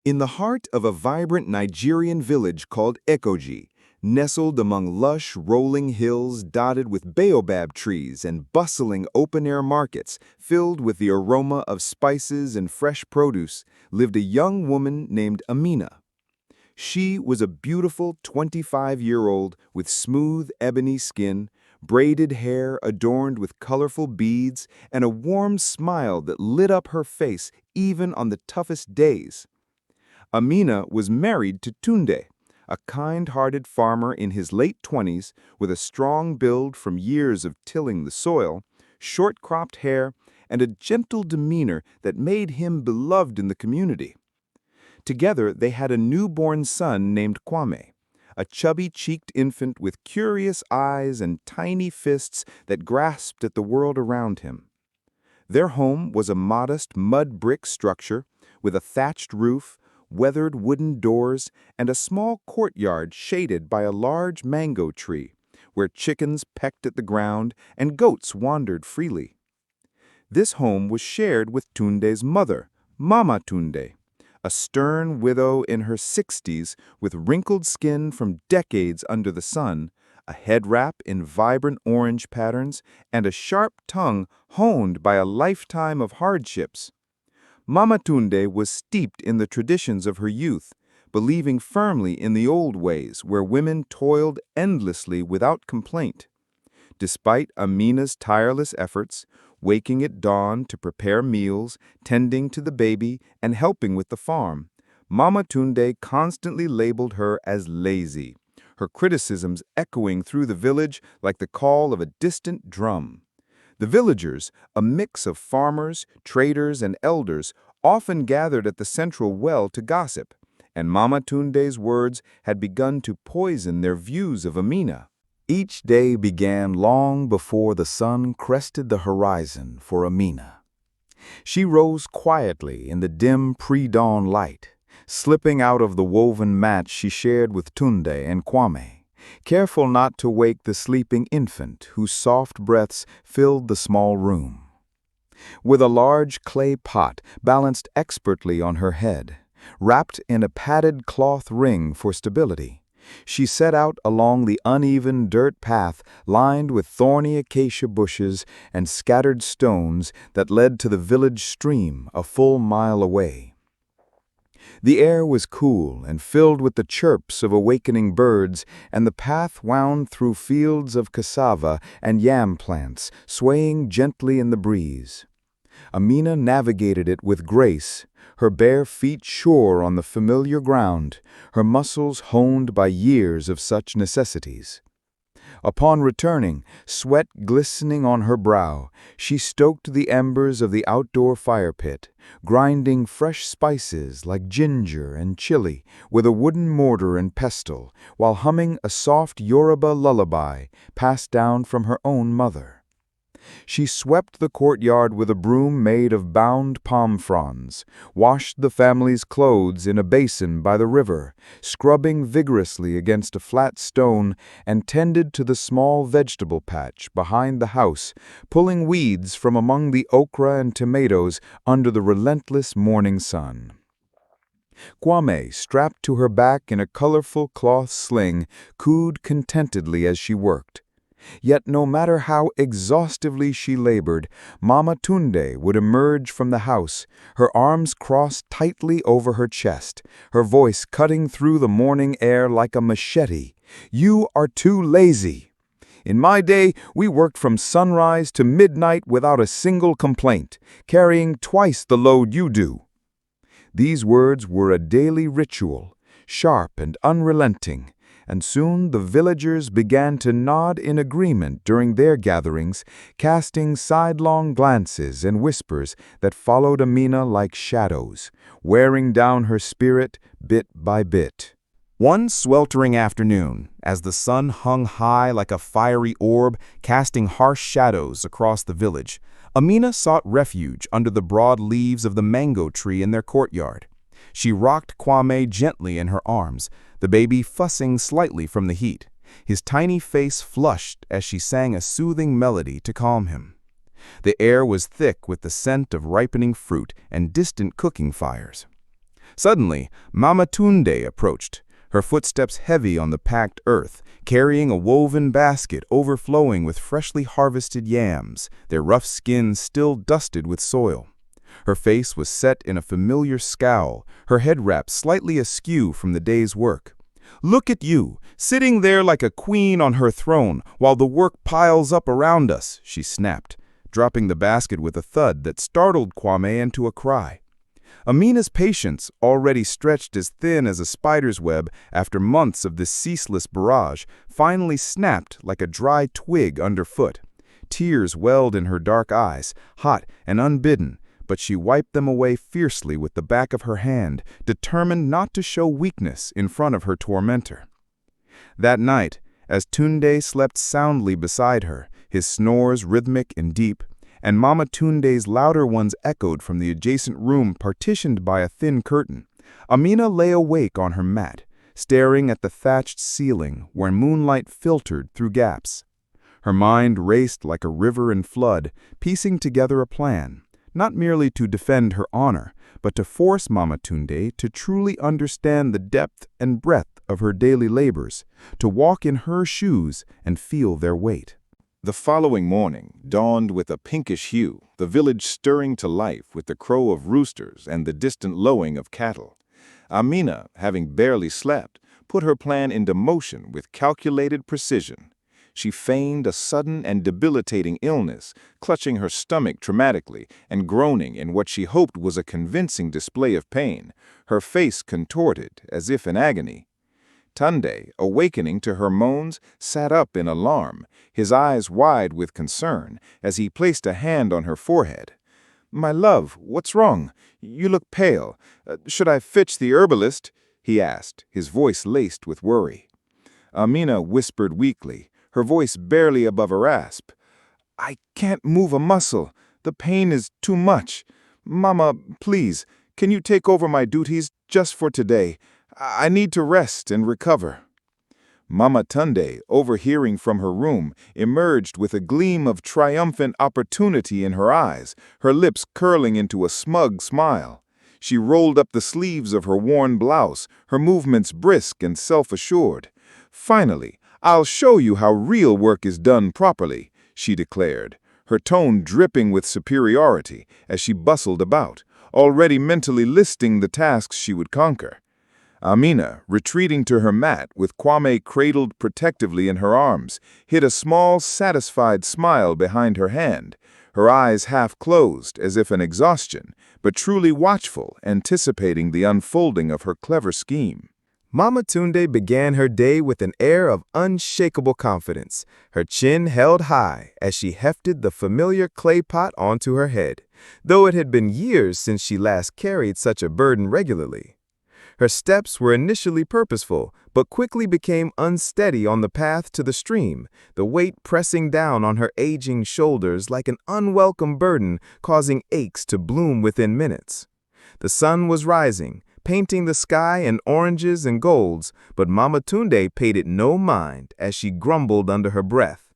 In the heart of a vibrant Nigerian village called Ekoji, nestled among lush, rolling hills dotted with baobab trees and bustling open-air markets filled with the aroma of spices and fresh produce, lived a young woman named Amina. She was a beautiful 25-year-old with smooth ebony skin, braided hair adorned with colorful beads, and a warm smile that lit up her face even on the toughest days. Amina was married to Tunde, a kind-hearted farmer in his late 20s with a strong build from years of tilling the soil, short-cropped hair, and a gentle demeanor that made him beloved in the community. Together, they had a newborn son named Kwame, a chubby-cheeked infant with curious eyes and tiny fists that grasped at the world around him. Their home was a modest mud brick structure with a thatched roof, weathered wooden doors, and a small courtyard shaded by a large mango tree, where chickens pecked at the ground and goats wandered freely. This home was shared with Tunde's mother, Mama Tunde, a stern widow in her 60s with wrinkled skin from decades under the sun, a head wrap in vibrant orange patterns, and a sharp tongue honed by a lifetime of hardships. Mama Tunde was steeped in the traditions of her youth, believing firmly in the old ways where women toiled endlessly without complaint. Despite Amina's tireless efforts, waking at dawn to prepare meals, tending to the baby, and helping with the farm, Mama Tunde constantly labeled her as lazy, her criticisms echoing through the village like the call of a distant drum. The villagers, a mix of farmers, traders, and elders, often gathered at the central well to gossip, and Mama Tunde's words had begun to poison their views of Amina. Each day began long before the sun crested the horizon for Amina. She rose quietly in the dim pre-dawn light, slipping out of the woven mat she shared with Tunde and Kwame, careful not to wake the sleeping infant whose soft breaths filled the small room. With a large clay pot balanced expertly on her head, wrapped in a padded cloth ring for stability, she set out along the uneven dirt path lined with thorny acacia bushes and scattered stones that led to the village stream a full mile away. The air was cool and filled with the chirps of awakening birds, and the path wound through fields of cassava and yam plants, swaying gently in the breeze. Amina navigated it with grace, her bare feet sure on the familiar ground, her muscles honed by years of such necessities. Upon returning, sweat glistening on her brow, she stoked the embers of the outdoor fire pit, grinding fresh spices like ginger and chili with a wooden mortar and pestle, while humming a soft Yoruba lullaby passed down from her own mother. She swept the courtyard with a broom made of bound palm fronds, washed the family's clothes in a basin by the river, scrubbing vigorously against a flat stone, and tended to the small vegetable patch behind the house, pulling weeds from among the okra and tomatoes under the relentless morning sun. Kwame, strapped to her back in a colorful cloth sling, cooed contentedly as she worked. Yet no matter how exhaustively she labored, Mama Tunde would emerge from the house, her arms crossed tightly over her chest, her voice cutting through the morning air like a machete. "You are too lazy. In my day, we worked from sunrise to midnight without a single complaint, carrying twice the load you do." These words were a daily ritual, sharp and unrelenting, and soon the villagers began to nod in agreement during their gatherings, casting sidelong glances and whispers that followed Amina like shadows, wearing down her spirit bit by bit. One sweltering afternoon, as the sun hung high like a fiery orb, casting harsh shadows across the village, Amina sought refuge under the broad leaves of the mango tree in their courtyard. She rocked Kwame gently in her arms, the baby fussing slightly from the heat, his tiny face flushed as she sang a soothing melody to calm him. The air was thick with the scent of ripening fruit and distant cooking fires. Suddenly, Mama Tunde approached, her footsteps heavy on the packed earth, carrying a woven basket overflowing with freshly harvested yams, their rough skins still dusted with soil. Her face was set in a familiar scowl, her head wrapped slightly askew from the day's work. "Look at you, sitting there like a queen on her throne, while the work piles up around us," she snapped, dropping the basket with a thud that startled Kwame into a cry. Amina's patience, already stretched as thin as a spider's web after months of this ceaseless barrage, finally snapped like a dry twig underfoot. Tears welled in her dark eyes, hot and unbidden, but she wiped them away fiercely with the back of her hand, determined not to show weakness in front of her tormentor. That night, as Tunde slept soundly beside her, his snores rhythmic and deep, and Mama Tunde's louder ones echoed from the adjacent room partitioned by a thin curtain, Amina lay awake on her mat, staring at the thatched ceiling where moonlight filtered through gaps. Her mind raced like a river in flood, piecing together a plan, not merely to defend her honor, but to force Mama Tunde to truly understand the depth and breadth of her daily labors, to walk in her shoes and feel their weight. The following morning dawned with a pinkish hue, the village stirring to life with the crow of roosters and the distant lowing of cattle. Amina, having barely slept, put her plan into motion with calculated precision. She feigned a sudden and debilitating illness, clutching her stomach traumatically and groaning in what she hoped was a convincing display of pain, her face contorted as if in agony. Tunde, awakening to her moans, sat up in alarm, his eyes wide with concern, as he placed a hand on her forehead. "My love, what's wrong? You look pale. Should I fetch the herbalist?" he asked, his voice laced with worry. Amina whispered weakly, her voice barely above a rasp. "I can't move a muscle. The pain is too much. Mama, please, can you take over my duties just for today? I need to rest and recover." Mama Tunde, overhearing from her room, emerged with a gleam of triumphant opportunity in her eyes, her lips curling into a smug smile. She rolled up the sleeves of her worn blouse, her movements brisk and self-assured. "Finally, I'll show you how real work is done properly," she declared, her tone dripping with superiority as she bustled about, already mentally listing the tasks she would conquer. Amina, retreating to her mat with Kwame cradled protectively in her arms, hid a small, satisfied smile behind her hand, her eyes half closed as if in exhaustion, but truly watchful, anticipating the unfolding of her clever scheme. Mama Tunde began her day with an air of unshakable confidence, her chin held high as she hefted the familiar clay pot onto her head, though it had been years since she last carried such a burden regularly. Her steps were initially purposeful, but quickly became unsteady on the path to the stream, the weight pressing down on her aging shoulders like an unwelcome burden, causing aches to bloom within minutes. The sun was rising, painting the sky in oranges and golds, but Mama Tunde paid it no mind as she grumbled under her breath.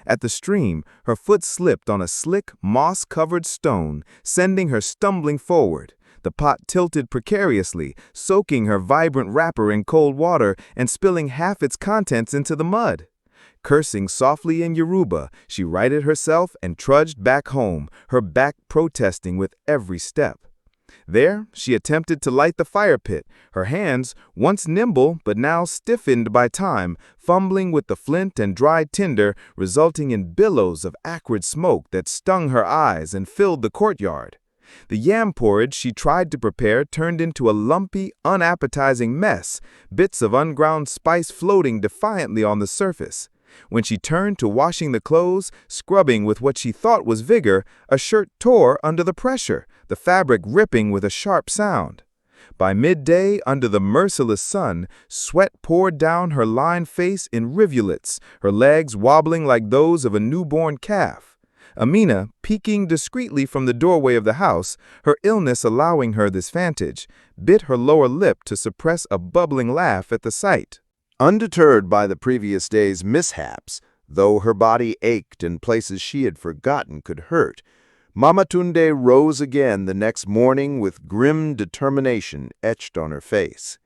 At the stream, her foot slipped on a slick, moss-covered stone, sending her stumbling forward. The pot tilted precariously, soaking her vibrant wrapper in cold water and spilling half its contents into the mud. Cursing softly in Yoruba, she righted herself and trudged back home, her back protesting with every step. There, she attempted to light the fire pit, her hands, once nimble but now stiffened by time, fumbling with the flint and dry tinder, resulting in billows of acrid smoke that stung her eyes and filled the courtyard. The yam porridge she tried to prepare turned into a lumpy, unappetizing mess, bits of unground spice floating defiantly on the surface. When she turned to washing the clothes, scrubbing with what she thought was vigor, a shirt tore under the pressure, the fabric ripping with a sharp sound. By midday, under the merciless sun, sweat poured down her lined face in rivulets, her legs wobbling like those of a newborn calf. Amina, peeking discreetly from the doorway of the house, her illness allowing her this vantage, bit her lower lip to suppress a bubbling laugh at the sight. Undeterred by the previous day's mishaps, though her body ached and places she had forgotten could hurt, Mama Tunde rose again the next morning with grim determination etched on her face.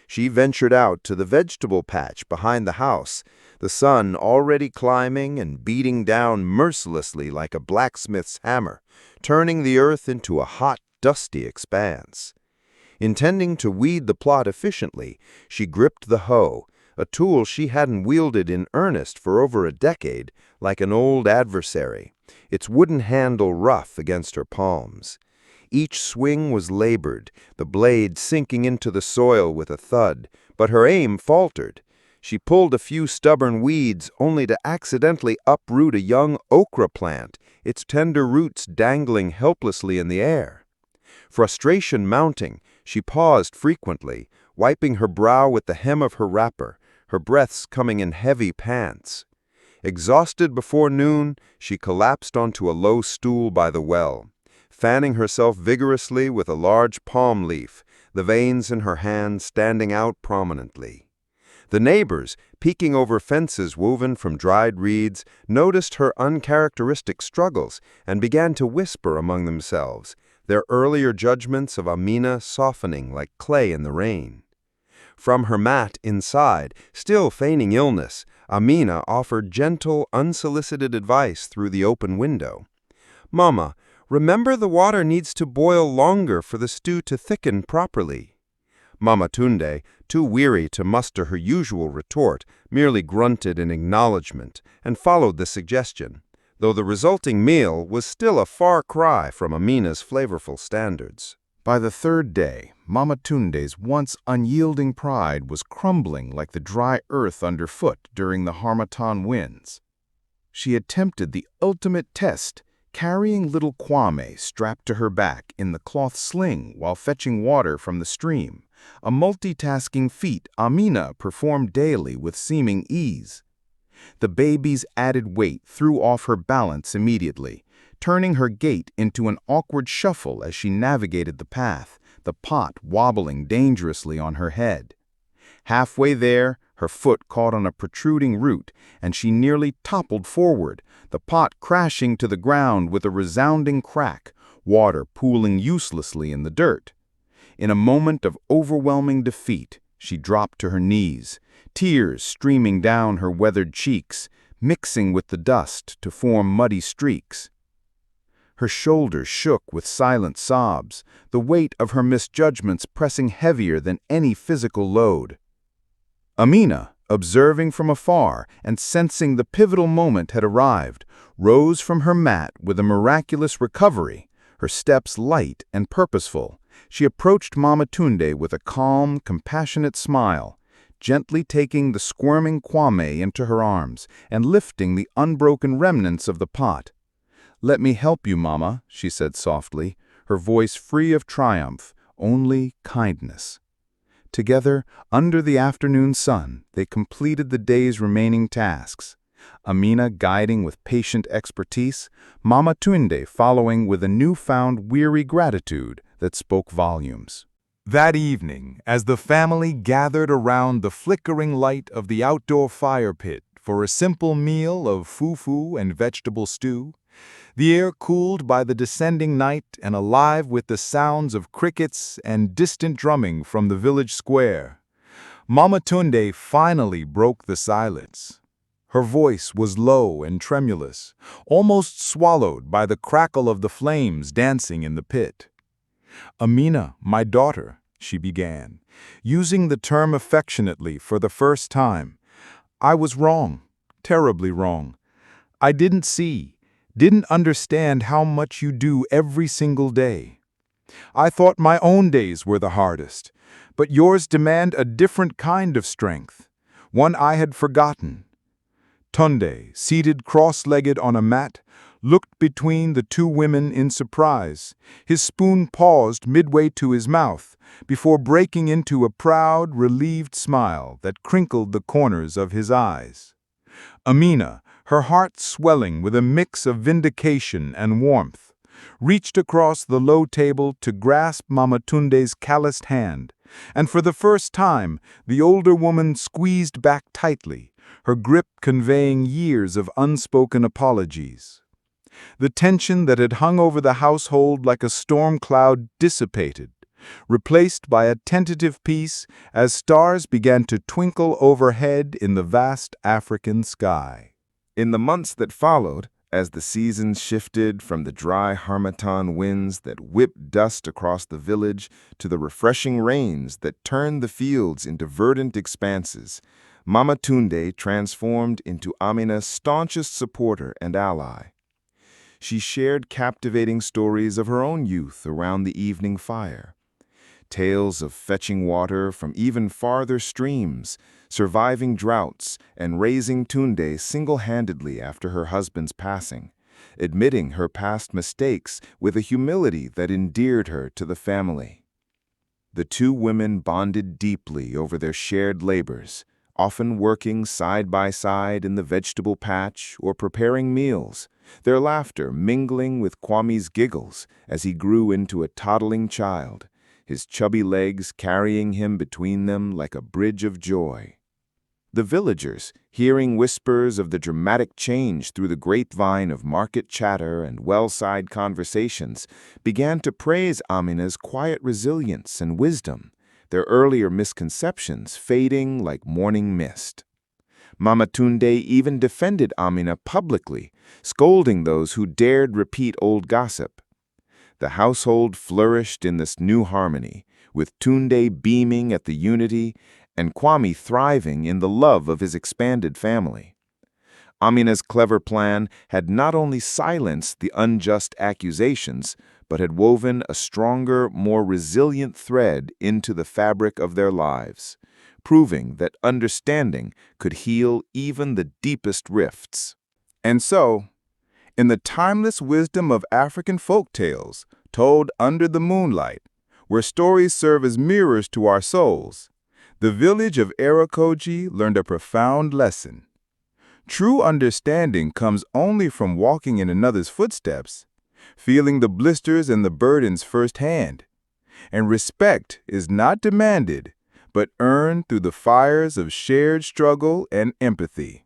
She ventured out to the vegetable patch behind the house, the sun already climbing and beating down mercilessly like a blacksmith's hammer, turning the earth into a hot, dusty expanse. Intending to weed the plot efficiently, she gripped the hoe, a tool she hadn't wielded in earnest for over a decade, like an old adversary, its wooden handle rough against her palms. Each swing was labored, the blade sinking into the soil with a thud, but her aim faltered. She pulled a few stubborn weeds only to accidentally uproot a young okra plant, its tender roots dangling helplessly in the air. Frustration mounting, she paused frequently, wiping her brow with the hem of her wrapper, her breaths coming in heavy pants. Exhausted before noon, she collapsed onto a low stool by the well, fanning herself vigorously with a large palm leaf, the veins in her hand standing out prominently. The neighbors, peeking over fences woven from dried reeds, noticed her uncharacteristic struggles and began to whisper among themselves, their earlier judgments of Amina softening like clay in the rain. From her mat inside, still feigning illness, Amina offered gentle, unsolicited advice through the open window. "Mama, remember the water needs to boil longer for the stew to thicken properly." Mama Tunde, too weary to muster her usual retort, merely grunted in acknowledgement and followed the suggestion, though the resulting meal was still a far cry from Amina's flavorful standards. By the third day, Mama Tunde's once unyielding pride was crumbling like the dry earth underfoot during the harmattan winds. She attempted the ultimate test, carrying little Kwame strapped to her back in the cloth sling while fetching water from the stream, a multitasking feat Amina performed daily with seeming ease. The baby's added weight threw off her balance immediately, turning her gait into an awkward shuffle as she navigated the path, the pot wobbling dangerously on her head. Halfway there, her foot caught on a protruding root, and she nearly toppled forward, the pot crashing to the ground with a resounding crack, water pooling uselessly in the dirt. In a moment of overwhelming defeat, she dropped to her knees, tears streaming down her weathered cheeks, mixing with the dust to form muddy streaks. Her shoulders shook with silent sobs, the weight of her misjudgments pressing heavier than any physical load. Amina, observing from afar and sensing the pivotal moment had arrived, rose from her mat with a miraculous recovery, her steps light and purposeful. She approached Mama Tunde with a calm, compassionate smile, gently taking the squirming Kwame into her arms and lifting the unbroken remnants of the pot. "Let me help you, Mama," she said softly, her voice free of triumph, only kindness. Together, under the afternoon sun, they completed the day's remaining tasks. Amina guiding with patient expertise, Mama Tunde following with a newfound weary gratitude that spoke volumes. That evening, as the family gathered around the flickering light of the outdoor fire pit for a simple meal of fufu and vegetable stew, the air cooled by the descending night and alive with the sounds of crickets and distant drumming from the village square, Mama Tunde finally broke the silence. Her voice was low and tremulous, almost swallowed by the crackle of the flames dancing in the pit. "Amina, my daughter," she began, using the term affectionately for the first time, "I was wrong, terribly wrong. I didn't understand how much you do every single day. I thought my own days were the hardest, but yours demand a different kind of strength, one I had forgotten." Tunde, seated cross-legged on a mat, looked between the two women in surprise. His spoon paused midway to his mouth before breaking into a proud, relieved smile that crinkled the corners of his eyes. Amina, her heart swelling with a mix of vindication and warmth, reached across the low table to grasp Mama Tunde's calloused hand, and for the first time the older woman squeezed back tightly, her grip conveying years of unspoken apologies. The tension that had hung over the household like a storm cloud dissipated, replaced by a tentative peace as stars began to twinkle overhead in the vast African sky. In the months that followed, as the seasons shifted from the dry harmattan winds that whipped dust across the village to the refreshing rains that turned the fields into verdant expanses, Mama Tunde transformed into Amina's staunchest supporter and ally. She shared captivating stories of her own youth around the evening fire. Tales of fetching water from even farther streams, surviving droughts, and raising Tunde single-handedly after her husband's passing, admitting her past mistakes with a humility that endeared her to the family. The two women bonded deeply over their shared labors, often working side by side in the vegetable patch or preparing meals, their laughter mingling with Kwame's giggles as he grew into a toddling child, his chubby legs carrying him between them like a bridge of joy. The villagers, hearing whispers of the dramatic change through the grapevine of market chatter and well-side conversations, began to praise Amina's quiet resilience and wisdom, their earlier misconceptions fading like morning mist. Mama Tunde even defended Amina publicly, scolding those who dared repeat old gossip. The household flourished in this new harmony, with Tunde beaming at the unity and Kwame thriving in the love of his expanded family. Amina's clever plan had not only silenced the unjust accusations, but had woven a stronger, more resilient thread into the fabric of their lives, proving that understanding could heal even the deepest rifts. And so, in the timeless wisdom of African folk tales, told under the moonlight, where stories serve as mirrors to our souls, the village of Erakoji learned a profound lesson. True understanding comes only from walking in another's footsteps, feeling the blisters and the burdens firsthand. And respect is not demanded, but earned through the fires of shared struggle and empathy.